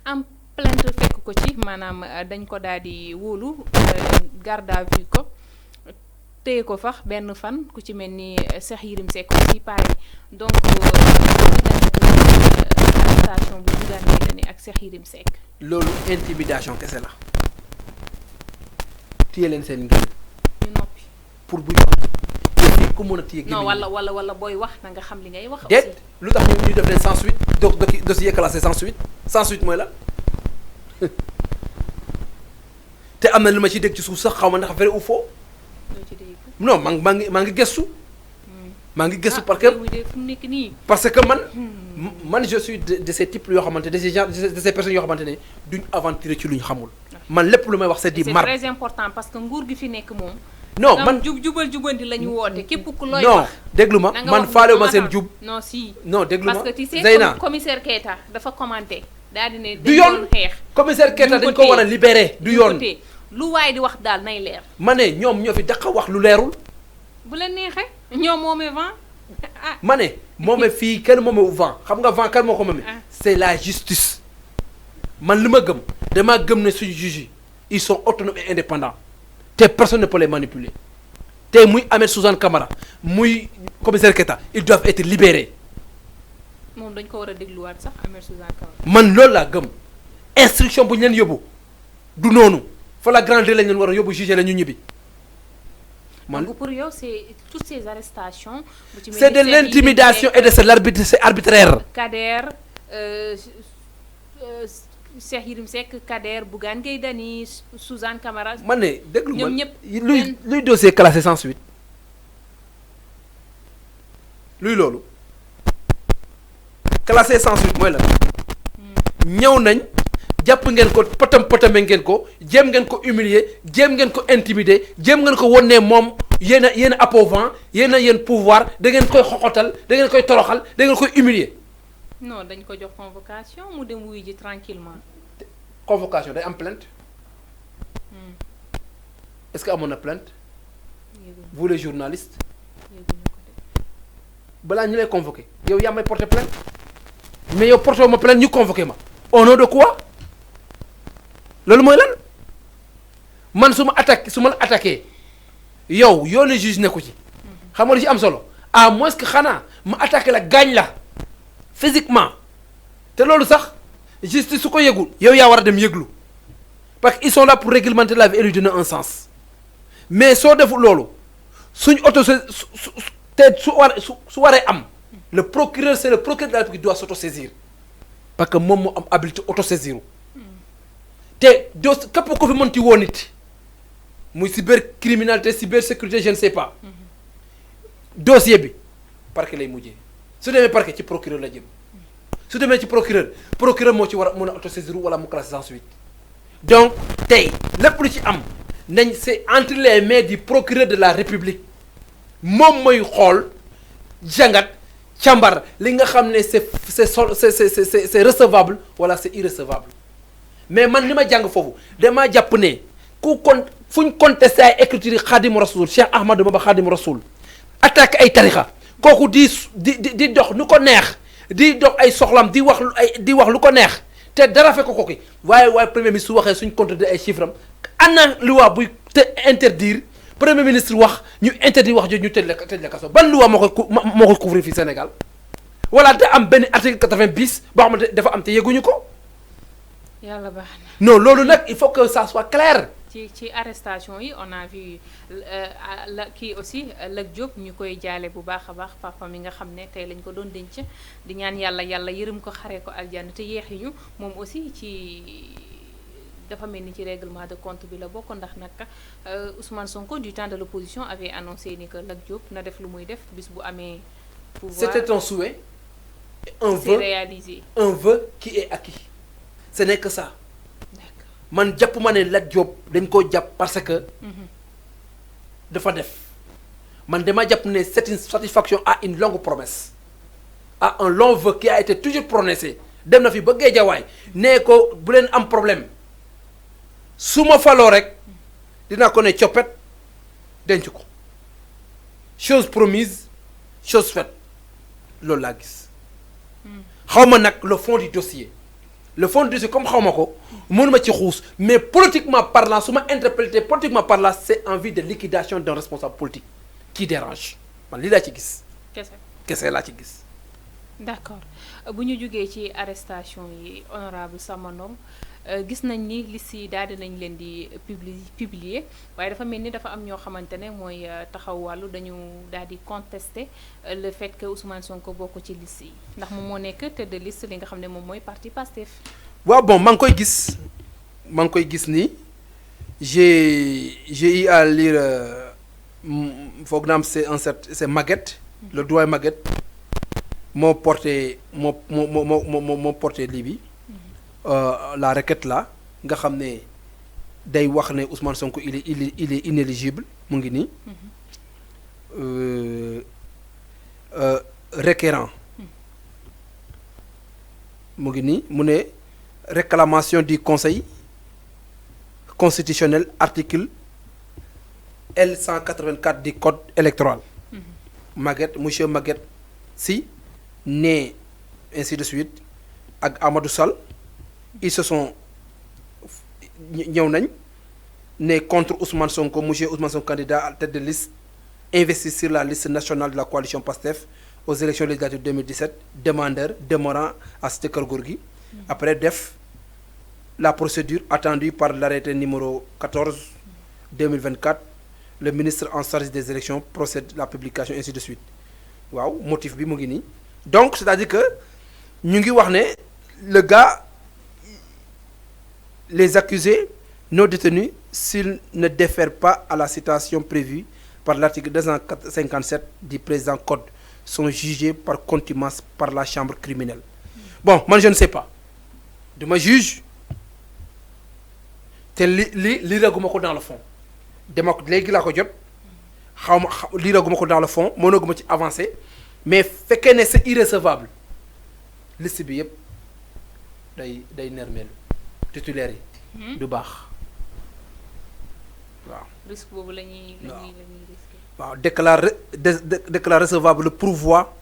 am plainte fekk ko ci maanaam dañ ko daal di wóolu garde à vue ko téye ko fax benn fan ku ci mel ni Cheikh Yérim Seck aussi pareil donc arrestation bu Bougane Gueye Dany ak Cheikh Yérim Seck. loolu intimidation kese la téye leen seen ngir ñu noppi pour bu ñu ko mën a téye. non wala booy wax na nga xam li ngay wax. aussi déet lu tax ñu def leen sans suite dossier classé sans suite mooy la te am na lu ma ci dégg ci suuf sax xaw ma ndax vrai ou faux. non maa ngi gëstu. maa ngi gëstu parce que man je suis de ces types yoo xamante de ces gens de ces personnes yoo xamante ne duñ aventurer ci lu ñu xamul. man lépp lu may wax c'est di mar. c'est très important parce que nguur gi fi nekk moom. non man jubandi la ñu woote képp ku looy wax. non déglu ma man faalewu ma seen jub. non si. non déglu ma parce que tu sais Zeyna commissaire Keita dafa commenté. daal di ne du yoon commissaire Keita dañ ko war a libérer du yoon. lu waay di wax daal nay leer. ma ne ñoom ñoo fi daq wax lu leerul. bu leen neexee ñoom moomee vent. ah ma ne moomee fii kenn moomee vent xam nga vent kan moo ko moomee. c'est la justice. man li ma gëm damaa gëm ne suñu juges yi ils sont autonomes et indépendants te personne ne peut les manipuler te muy Ahmed Suzanne Camara muy commissaire Keita ils doivent être libérés. moom dañ ko war a dégluwaat sax Ahmed Suzanne Camara. man loolu laa gëm instruction bu ñu leen yóbbu du noonu fa la grande lañ leen war a yóbbu juger la ñu ñibbi. man pour yow c'est toutes ces arrestations. c'est de l'intimidation et de c'est arbitraire. Kader Cheikh Yérim Seck Kader Bougane Gueye Dany Suzanne Camara. man ne déglu ma ñoom ñëpp luy dossier classé sans suite luy loolu classé sans suite mooy la ñëw nañ jàpp ngeen ko potame ngeen ko jéem ngeen ko humilier jéem ngeen ko intimider jéem ngeen ko won ne moom yéen a appauvant yéen pouvoir da ngeen koy xoxotal da ngeen koy toroxal da ngeen koy humilier. non dañ ko jox convocation mu dem wuy ji tranquillement. convocation day am plainte. est-ce que amoon na plainte. vous les journalistes. balaa ñu lay convoqué yow yaa may porter plainte mais yow porté ma plainte ñu convoqué ma au nom de quoi loolu mooy lan man su ma la attaqué yow yoonu juge nekku ci xam nga lu ci am solo à moins que xanaa ma attaqué la gaañ la physiquement te loolu sax justice su ko yëgul yow yaa war a dem yëglu parce que ils sont là pour réglementer la vie et lui donner un sens mais soo deful loolu suñ su waree am le procureur c'est le procureur de la République qui doit s'autosaisir parce que moom moo am habilité autosaisir te doo képp ko fi mënti woo nit muy cybercriminalité cybersécurité je ne sais pas dossier bi parquet lay mujjee su demee parquet ci procureur la jëm su demee ci procureur moo ci war a mën a autosaisir wala mu classé sans suite donc tey lépp lu ci am nañ c'est entre les mains du procureur de la République moom mooy xool jàngat càmbar li nga xam ne c'est recevable wala c'est irrecevable mais man li ma jàng foofu damaa jàpp ne fu ñu contesté ay écriture Xaadimu Rasul Cheikh Ahmadou Bamba Xaadimu Rasul attaque ay tarixa kooku di dox nu ko neex di dox ay soxlam di wax lu ko neex te dara fekk ko ki waaye premier ministre su waxee suñ contredire ay chiffres am ana loi buy te interdire premier ministre wax ñu interdire wax jooju ñu tëj la kaso ban loi moo ko couvrir fii Sénégal wala te am benn article 80 bis boo xamante dafa am te yëguñu ko. yàlla baax na. non loolu nag il faut que ça soit clair. ci arrestation yi on a vu la kii aussi Lat Diop ñu koy jaale bu baax a baax papa mi nga xam ne tey lañ ko doon denc di ñaan yàlla yërëm ko xaree ko aljanna te yeexi ñu moom aussi ci dafa mel ni ci règlement de compte bi la bokk ndax nag Ousmane Sonko du temps de l'opposition avait annoncé ni que Lat Diop na def lu muy def bis bu amee pouvoir. C'était un souhait, un c'est vœu réalisé. Un vœu qui est acquis. Ce n'est que ça. Man jàpp ma ne Lat Diop dañ koo jàpp parce que dafa def man dama jàpp ne c'est une satisfaction à une longue promesse à un long vœu qui a été toujours prononcé dem na fi ba Géejawaay nee ko bu leen am problème su ma faloo rek dinaa ko ne coppet denc ko chose promise chose faite loolu laa gis xaw ma nag le fond du dossier le fond du dossier comme xaw ma ko mënuma ci xuus mais politiquement parlant su ma interprété politiquement parlant c'est en vue de liquidation d'un responsable politique qui dérange man lii laa ci gis. kese laa ci gis. d'accord bu ñu jógee ci arrestation yi honorable Samba Ndong gis nañ ni liste yi daal di nañ leen di publier waaye dafa mel ni dafa am ñoo xamante ne mooy taxaw wàllu dañu daal di contester le fait que Ousmane Sonko bokk ci liste yi ndax moom moo nekk tête de liste li nga xam ne moom mooy parti Pastef. waaw bon maa ngi koy gis ni j'ai eu à lire foog naa am c'est Maguette le doyen Maguette moo porté lii bi la requête là nga xam ne day wax ne Ousmane Sonko il est inéligible mu ngi nii requérant mu ngi nii mu ne réclamation du conseil constitutionnel article L184 du code électoral. Maguette monsieur Maguette Sy né ainsi de suite ak Amadou Sall ils se sont ñëw nañ ne contre Ousmane Sonko monsieur Ousmane Sonko candidat à tête de liste investi sur la liste nationale de la coalition PASTEF aux élections législatives 2017 demeurant à Cité Keur Gorgui après def la procédure attendue par l'arrêté numéro 14/2024 le ministre en charge des élections procède la publication ainsi de suite waaw motif bi mu ngi nii donc c'est-à-dire que ñu ngi wax ne le gars les accusés non détenus s'ils ne défèrent pas à la citation prévue par l'article 257 du présent code sont jugés par contumace par la chambre criminelle. Bon, moi je ne sais pas. De ma juge, te liraguma ko dans le fond. Dama léegi laa ko jot xawma liraguma ko dans le fond mënaguma ci avancer mais fekkee ne c'est irrecevable liste bi yëpp day nermeel titulaire yi. du baax waaw. risque boobu la ñuy risqué. waaw déclare recevable le pourvoi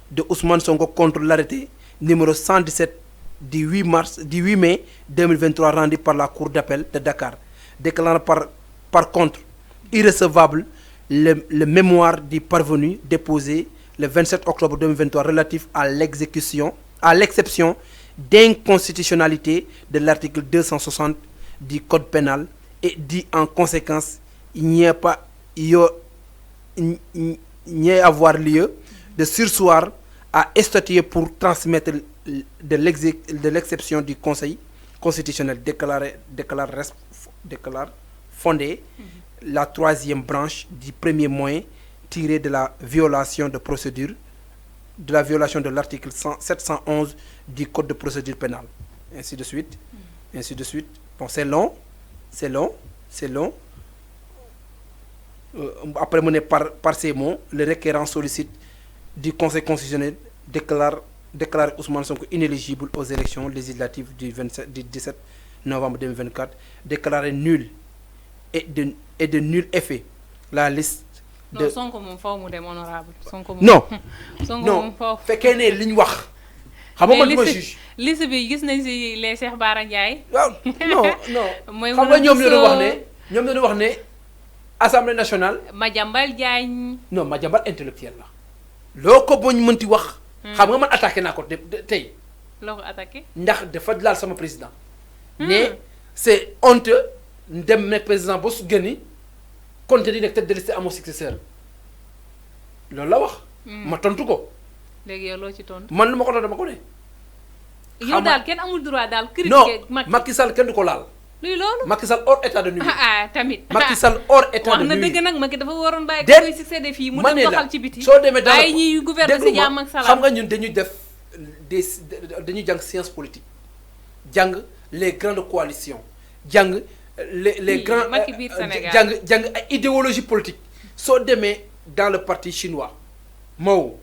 de Ousmane Sonko contre l'arrêté numéro 117 du 8 mai 2023 rendu par la Cour d'appel de Dakar, déclarant par contre irrecevable le mémoire du parvenu déposé le 27 octobre 2023 relatif à l'exception d'inconstitutionnalité de l'article 260 du Code pénal et dit en conséquence il n'y a avoir lieu de surseoir à statuer pour transmettre de l'exception du Conseil constitutionnel déclare fondée la troisième branche du premier moyen tiré de la violation de procédure de l'article 711 du Code de procédure pénale ainsi de suite bon c'est long après mu ne par ces mots le requérant sollicite du Conseil constitutionnel déclare Ousmane Sonko inéligible aux élections législatives du 17 novembre 2024 déclaré nul et de nul effet la liste de non Sonko moom faaw mu dem honorable Sonko non fekkee ne li ñu wax xam nga man du ma juge liste bi gis nañ si les Cheikh Bara Ndiaye waaw non xam nga ñoom ñoo doon wax ne Assemblée nationale Madiambal Diagne non Madiambal intellectuel la loo ko bañ mënti wax xam nga man attaqué naa ko tey loo ko attaqué ndax dafa laal sama président mais c'est honteux dem nekk président ba su gëni compte di nekk tête de liste amoo successeur loolu la wax ma tontu ko léegi yow loo ci tontu man lu ma ko tontu dama ko ne yow daal kenn amul droit daal critiquer Macky Sall kenn du ko laal luy loolu Macky Sall hors état de nuire tamit Macky Sall hors état de nuire wax na dëgg nag Macky dafa waroon bàyyi ko muy succédé fii mu dem doxal ci biti soo demee ay ñi gouverner si jàmm ak salaam xam nga ñun dañuy jàng science politique jàng les grandes coalitions jàng les grands jàng ay idéologie politique soo demee dans le parti chinois Mao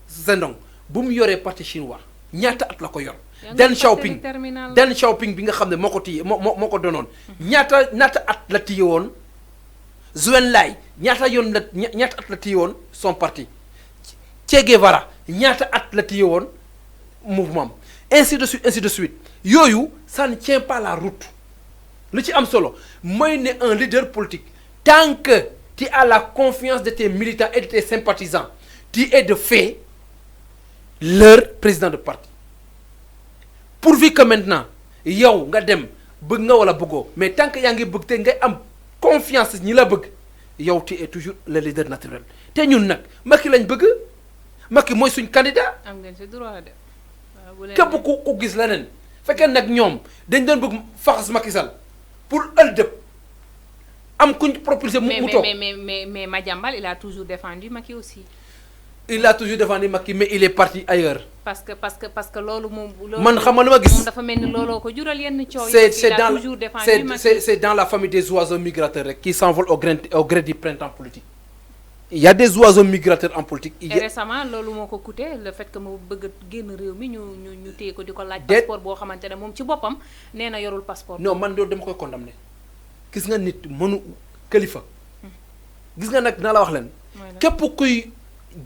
Zedong bu mu yoree parti chinois ñaata at la ko yor Deng Xiaoping bi nga xam ne moo ko téye moo ko doonoon ñaata at la téye woon Zhou Enlai ñaata at la téye woon son parti Che Guevara ñaata at la téye woon mouvement ainsi de suite ainsi de suite yooyu ça ne tient pas la route lu ci am solo mooy ne un leader politique tant que tu as la confiance de tes militants et de tes sympathisants tu es de fait leur président de parti pourvu que maintenant yow nga dem bëgg nga wala bëggoo mais tant que yaa ngi bëgg te ngay am confiance ñi la bëgg yow tu es toujours le leader naturel te ñun nag Macky lañ bëgg Macky mooy suñ candidat. am ngeen ci droit de. képp ku gis leneen fekkee nag ñoom dañ doon bëgg faxas Macky Sall pour ëllëg am kuñ propulsé mu toog mais Madiambal il a toujours défendu Macky aussi. il a toujours défendu Macky mais il est parti ailleurs. parce que loolu moom. man xam nga lu ma gis moom dafa mel ni looloo ko jural yenn coow. c'est dans la famille des oiseaux migrateurs rek qui s'envolent au gré du printemps politique. il y a des oiseaux migrateurs en politique. et récemment loolu moo ko coûté le fait que mu bëgg génn réew mi ñu téye ko di ko laaj. passeport boo xamante ne moom ci boppam nee na yorul passeport. non man loolu dama koy condamné gis nga nit mënu kilifa. gis nga nag dinaa la wax leen. képp kuy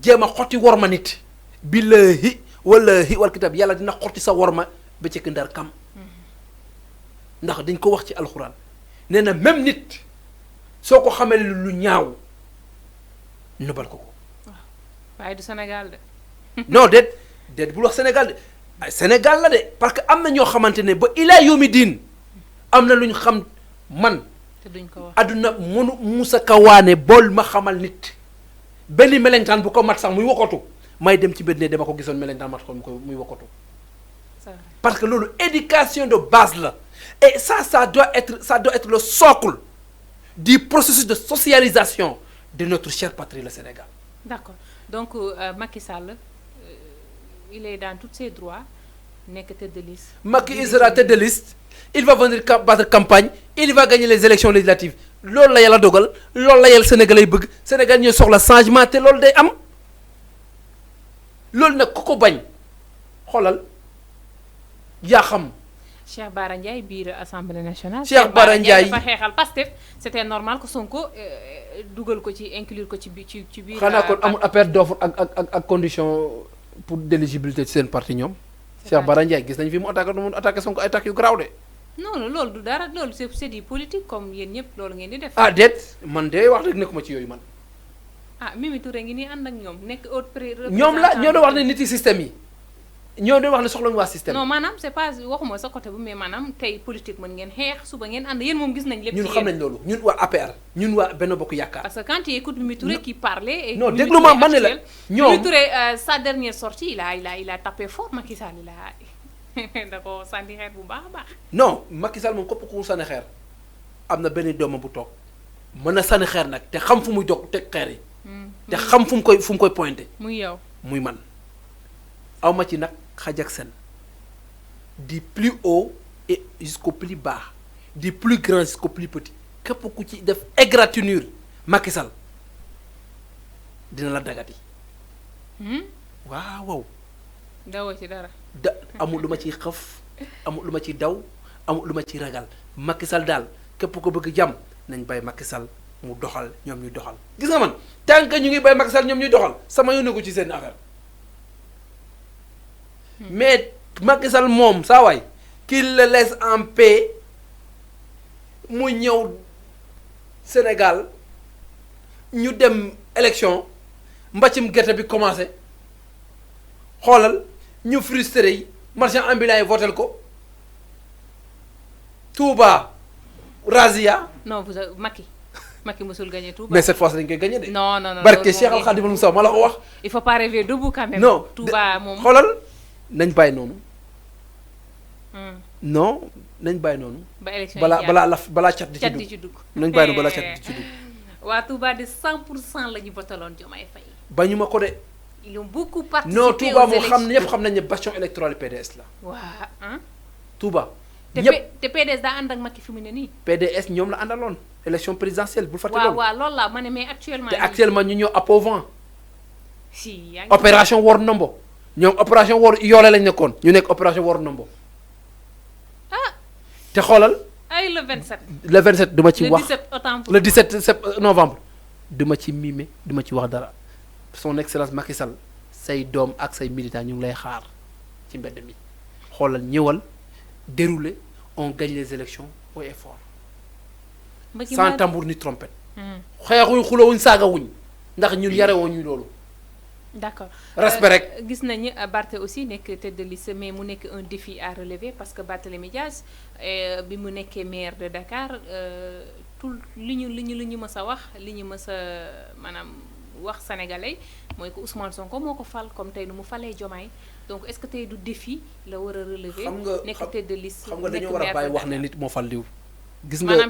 jéem a xotti worma nit. billahi wallahi wal kitab yàlla dina xotti sa worma ba ci ndar kam. ndax dañ ko wax ci alxuraan nee na même nit soo ko xamee lu ñaaw. nëbal ko. waaw waaye du Sénégal de. non déet bul wax Sénégal de ay Sénégal la de parce que am na ñoo xamante ne ba ilaa yawmi diin am na lu ñu xam man. te duñ ko wax adduna mënu Musa Kawaane bool ma xamal nit benn melentaan bu ko mat sax muy wokkatu may dem ci benn ne dama ko gisoon melentaan mat ko muy wokkatu. parce que loolu éducation de base la et ça doit être le socle du processus de socialisation. de notre chère patrie le Sénégal. D'accord donc Macky Sall il est dans tous ses droits nekk tête de liste. Macky il sera tête de liste il va venir battre campagne il va gagner les élections législatives loolu la yàlla dogal loolu la yàlla Sénégalais bëgg Sénégal ñooy soxla changement te loolu day am loolu nag ku ko bañ xoolal yaa xam. Cheikh Bara Ndiaye biir assemblée nationale. Cheikh Bara Ndiaye dafa xeexal Pastef c'était normal que Sonko dugal ko ci inclure ko ci biir. xanaa kon amul appel d'offre ak condition pour d'éligibilité ci seen parti ñoom. Cheikh Bara Ndiaye gis nañ fi mu attaqué Sonko ay attaques yu garaaw de. non loolu du dara loolu c'est du politique comme yéen ñëpp loolu ngeen di def. ah déet man de wax dëgg nekkuma ci yooyu man. ah Mimi Touré ngi nii ànd ak ñoom nekk autre ñoom la ñoo doon wax ne nit yi système yi. ñoo doon wax ne soxla waa système. non maanaam c'est pas waxuma sa côté bu mais maanaam tey politique mën ngeen xeex suba ngeen ànd yéen moom gis nañ lépp. ñun xam nañ loolu ñun waa APR ñun waa Benno Bokk Yaakaar. parce que quand tu écoutes Mimi Touré qui parlait. et non déglu ma man ne la ñoom Mimi Touré sa dernière sortie il a tapé fort Macky Sall da ko sànni xeer bu baax a baax. non Macky Sall moom képp ku mu sànni xeer am na benn doomam bu toog mën na sànni xeer nag te xam fu muy dog teg xeer yi. te xam fu mu koy pointé. muy yow muy man aw ma ci nag xaj ak seen. du plus haut et jusqu'au plus bas du plus grand jusqu'au plus petit képp ku ci def égratignure Macky Sall dina la dagati. waaw. dawoo ci dara. amul lu ma ciy xëf amul lu ma ciy daw amul lu ma ciy ragal Macky Sall daal képp ko bëgg jàmm nañ bay Macky Sall mu doxal ñoom ñuy doxal. gis nga man tant que ñu ngi bay Macky Sall ñoom ñuy doxal sama yónnee ko ci seen affaire mais. Macky Sall moom saa waay qu'il le laisse en paix mu ñëw Sénégal ñu dem élection mbàccum gerte bi commencé xoolal ñu frustré yi marchand ambulant yi votel ko Touba Razia. non vous Macky mosul gagné Touba. mais cette fois dañ koy gagné de. non barke Cheikh Al Khadim Moussa ma la ko wax. il faut pas rêver debout quand même. non Touba moom xoolal nañ bàyyi noonu. non nañ bàyyi noonu. ba élection balaa cat di ci dugg nañ bàyyi noonu balaa cat di ci dugg. waa Touba de 100% la ñu votaloon Diomaye Faye. bañu ma ko de. ils ont beaucoup participé non Touba moo xam ne ñëpp xam nañ ne bastion électoral PDS la. waa Touba. te PDS daa ànd ak Macky fi mu ne nii. PDS ñoom la àndaloon élection présidentielle bul fàtte loolu. waaw loolu la ma ne mais actuellement. te actuellement ñu ñëw appauvant. si yaa ngi opération Wor Nombo ñoom opération Wor yoole lañ nekkoon ñu nekk opération Wor Nombo. te xoolal. ay le 27. le 27 duma ci wax le 17 autant pour le 17 novembre. duma ci mime duma ci wax dara son excellence Macky Sall say doom ak say militants ñu ngi lay xaar ci mbedd mi xoolal ñëwal dérouler on gagne les élections haut et fort sans tambour ni trompette xeexuñ xulawuñ saagawuñ ndax ñun yarewoo ñu loolu d'accord respect rek gis nañu Barthé aussi nekk tête de liste mais mu nekk un défi à relever parce que Barthélémy Dias bi mu nekkee maire de Dakar tout li ñu mës a wax li ñu mës a maanaam wax sénégalais mooy que Ousmane Sonko moo ko fal comme tey nu mu falee Diomaye donc est-ce que tey du défi la war a relever. xam nga nekk tête de liste xam nga dañoo war a bàyyi wax ne nit moo fal diw gis nga maanaam